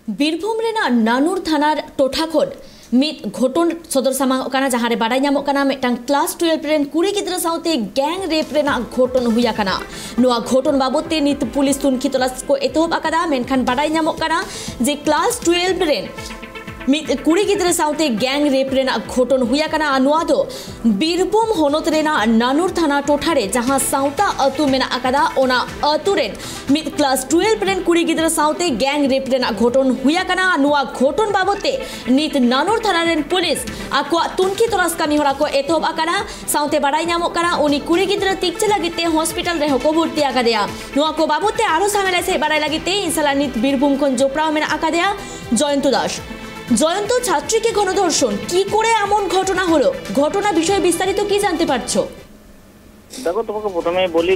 बीरभूम नानूर थानार टोठा खोन मित घोटन सदर सामांगना जहाँ रे बाडाय नामोगना मिटटांग क्लास 12 रेन कुड़ी गिद्रा साउते गैंग रेप रेना घोटन हुई आकना नोआ घोटन बाबते नित पुलिस तुनखी तलाश को एतोहब आकदा मेनखान बाडाय नामोगना जे क्लास 12 रेन मित कुड़ी गिद्रा साउते गैंग रेप रेना घोटन हुई आकना नोआ दो बीरभूम होनत रेना नानूर थाना टोठा रे जहाँ साउता अतु मेना आकदा ओना अतु रेन मित क्लास 12 रेन कुड़ी गिद्रा साउते गैंग रेप रेना घोटन हुई आकना नोआ घोटन बाबते नित नानूर थाना रेन पुलिस आकुआ तुनखी तलाश कामी हरा को एतोहब आकना साउते बाडाय नामोगना उनी कुड़ी गिद्रा तिकचे लागिते हॉस्पिटल रे हको भर्ती आकादेया नोआ को बाबते आरो सामेला से बाडाय लागिते इनशाला नित बीरभूम खन जोपराव मेना आकादेया जयंत दास जयंत छात्री के गणधर्षण की करे एमन घटना हलो घटना विषय विस्तारित की जानते पारछो। देखो তোমাকে প্রথমে বলি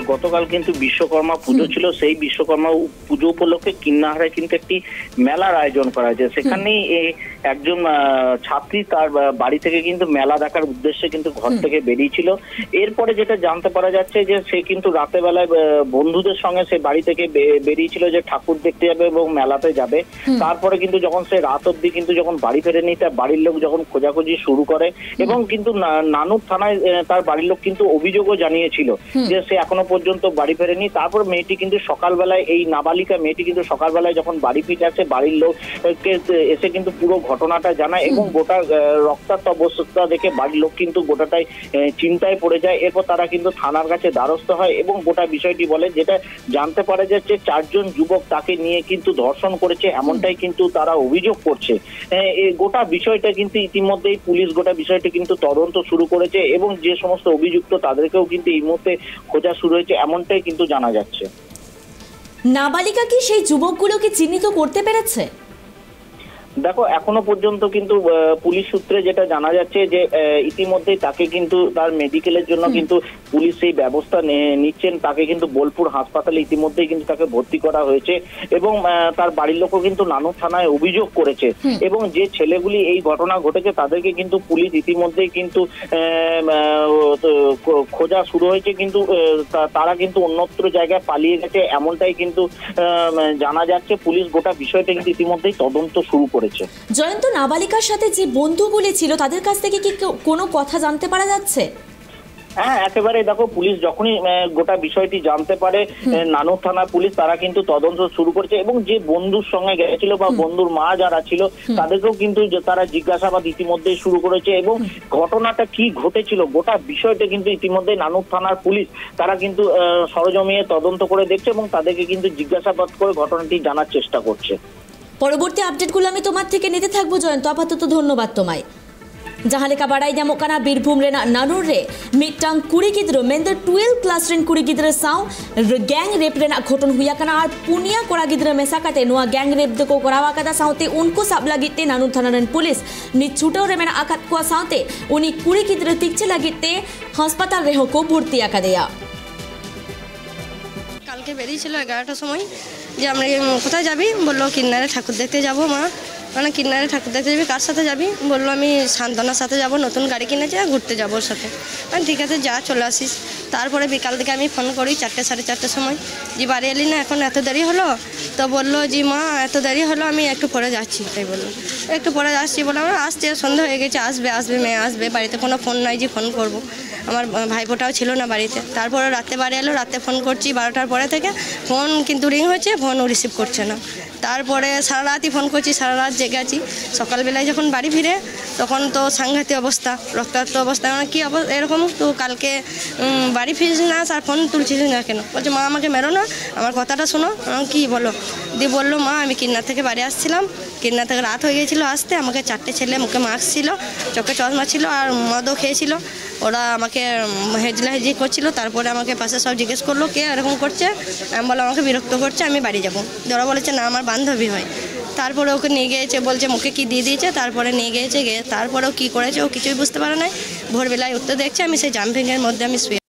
গতকাল কিন্তু বিশ্বকর্মা পুজো ছিল সেই বিশ্বকর্মা পুজো উপলক্ষে কিন্নাহারে কিন্তু একটি মেলার আয়োজন করা হয়েছে সেখানেই একজন ছাত্রী তার বাড়ি থেকে কিন্তু মেলা দেখার উদ্দেশ্যে কিন্তু ঘর থেকে বেরিয়েছিল এরপরে যেটা জানতে পারা যাচ্ছে যে সে কিন্তু রাতে বেলায় বন্ধুদের সঙ্গে সে বাড়ি থেকে বেরিয়েছিল যে ঠাকুর দেখতে যাবে এবং মেলাতে যাবে তারপরে কিন্তু যখন সে রাত অবধি কিন্তু যখন বাড়ি ফেরেনি তার বাড়ির লোক যখন খোঁজাখুঁজি শুরু করে এবং কিন্তু নানুর থানায় তার বাড়ির লোক কিন্তু অভিযোগও জানিয়েছিল যে সে এখনো পর্যন্ত বাড়ি ফেরেনি তারপর মেয়েটি কিন্তু সকালবেলায় এই নাবালিকা মেয়েটি কিন্তু সকালবেলায় যখন বাড়ি ফিরে আসে বাড়ির লোককে এসে কিন্তু পুরো ঘটনাটা জানায় এবং গোটা রক্তাক্ত অবস্থা দেখে বাড়ির লোক কিন্তু গোটাটাই চিন্তায় পড়ে যায় এরপর তারা কিন্তু থানার কাছে দ্বারস্থ হয় এবং গোটা বিষয়টি বলে যেটা জানতে পারা যাচ্ছে চারজন যুবক তাকে নিয়ে কিন্তু ধর্ষণ করেছে এমনটাই কিন্তু তারা অভিযোগ করছে এই গোটা বিষয়টা কিন্তু ইতিমধ্যেই পুলিশ গোটা বিষয়টি কিন্তু তদন্ত শুরু করেছে এবং যে সমস্ত অভিযুক্ত তাদেরকেও কিন্তু এই মুহূর্তে খোঁজা শুরু হয়েছে এমনটাই কিন্তু জানা যাচ্ছে। নাবালিকা কি সেই যুবকগুলোকে চিহ্নিত করতে পেরেছে? দেখো এখনো পর্যন্ত কিন্তু পুলিশ সূত্রে যেটা জানা যাচ্ছে যে ইতিমধ্যেই তাকে কিন্তু তার মেডিকেলের জন্য কিন্তু পুলিশ সেই ব্যবস্থা নিচ্ছেন তাকে কিন্তু বোলপুর হাসপাতালে ইতিমধ্যেই কিন্তু তাকে ভর্তি করা হয়েছে এবং তার বাড়ির লোকও কিন্তু নানুর থানায় অভিযোগ করেছে এবং যে ছেলেগুলি এই ঘটনা ঘটেছে তাদেরকে কিন্তু পুলিশ ইতিমধ্যেই কিন্তু খোঁজা শুরু হয়েছে কিন্তু তারা কিন্তু অন্যত্র জায়গায় পালিয়ে গেছে এমনটাই কিন্তু জানা যাচ্ছে পুলিশ গোটা বিষয়টা কিন্তু ইতিমধ্যেই তদন্ত শুরু করে। জয়ন্ত নাবালিকার সাথে যে বন্ধুগুলি ছিল তাদের কাছ থেকে কি কোনো কথা জানতে পারা যাচ্ছে? হ্যাঁ একেবারে দেখো পুলিশ যখনই গোটা বিষয়টি জানতে পারে নানুর থানা পুলিশ তারা কিন্তু তদন্ত শুরু করেছে এবং যে বন্ধুর সঙ্গে গেছিল বা বন্ধুর মা যারা ছিল তাদেরকেও কিন্তু তারা জিজ্ঞাসাবাদ ইতিমধ্যেই শুরু করেছে এবং ঘটনাটা কি ঘটেছিল গোটা বিষয়টা কিন্তু ইতিমধ্যে নানুর থানার পুলিশ তারা কিন্তু সরজমিনে তদন্ত করে দেখছে এবং তাদেরকে কিন্তু জিজ্ঞাসাবাদ করে ঘটনাটি জানার চেষ্টা করছে। পরবর্তী আপডেটগুলো আমি তোমার থেকে নিতে থাকবো জয়ন্ত আপাতত ধন্যবাদ তোমায়। जहाँ लेका बाडाय नामोगना बीरभूम रेना नानूर रे मिटटांग कुड़ी गिद्रो मेंद 12 क्लास रेन कुड़ी गिद्रो साव गैंग रेप रेना घटन हुई आकना और पुनिया कोड़ा गिद्रो मेसा काते नोआ गैंग रेप दको करावा कदा साउते उनको साब लागिते नानूर थाना रेन पुलिस नि छुटो रे मेना आकात को साउते उनी कुड़ी गिद्रो तिकचे लागिते अस्पताल रे हको भर्ती आकादेया কালকে বেরিয়েছিল 11টার সময় যে আমরা কোথায় যাবি বললো কিন্নারে ঠাকুর দেখতে যাব মা মানে কিন্নারে ঠাকুর দেখতে যাবি কার সাথে যাবি বললো আমি শান্তনার সাথে যাব নতুন গাড়ি কিনেছি ঘুরতে যাবো ওর সাথে মানে ঠিক আছে যা চলে আসিস তারপরে বিকাল থেকে আমি ফোন করি 4টে সাড়ে 4টের সময় যে বাড়ি এলি না এখন এত দেরি হলো তো বললো জি মা এত দেরি হলো আমি একটু পরে যাচ্ছি তাই বললো একটু পরে যাচ্ছি বলে আমার আসছে সন্ধ্যা হয়ে গেছে আসবে মেয়ে আসবে বাড়িতে কোনো ফোন নাই যে ফোন করব আমার ভাইপোটাও ছিল না বাড়িতে তারপরে রাতে বাড়ি এলো রাতে ফোন করছি 12টার পরে থেকে ফোন কিন্তু রিং হচ্ছে ফোনও রিসিভ করছে না তারপরে সারা রাতই ফোন করছি সারা রাত জেগে আছি সকালবেলায় যখন বাড়ি ফিরে তখন তো সাংঘাতিক অবস্থা রক্তাক্ত অবস্থা মানে কী এরকম তো কালকে বাড়ি ফিরিস না আর ফোন তুলছিস না কেন বলছে মা আমাকে মেরো না আমার কথাটা শোনো কি বলো দিয়ে বললো মা আমি কিন্নার থেকে বাড়ি আসছিলাম কিন্নার থেকে রাত হয়ে গিয়েছিলো আসতে আমাকে 4টে ছেলে মুখে মাস্ক ছিল চোখে চশমা ছিল আর মদও খেয়েছিল ওরা আমাকে হেজলাহেজি করছিল তারপরে আমাকে পাশে সব জিজ্ঞেস করলো কে এরকম করছে আমি বললাম আমাকে বিরক্ত করছে আমি বাড়ি যাবো ওরা বলেছে না আমার বান্ধবী হয় তারপরে ওকে নিয়ে গিয়েছে বলছে মুখে কি দিয়ে দিয়েছে তারপরে নিয়ে গিয়েছে তারপরেও কী করেছে ও কিছুই বুঝতে পারে না ভোরবেলায় উঠতে দেখছে আমি সেই জাম্পিংয়ের মধ্যে আমি শুয়ে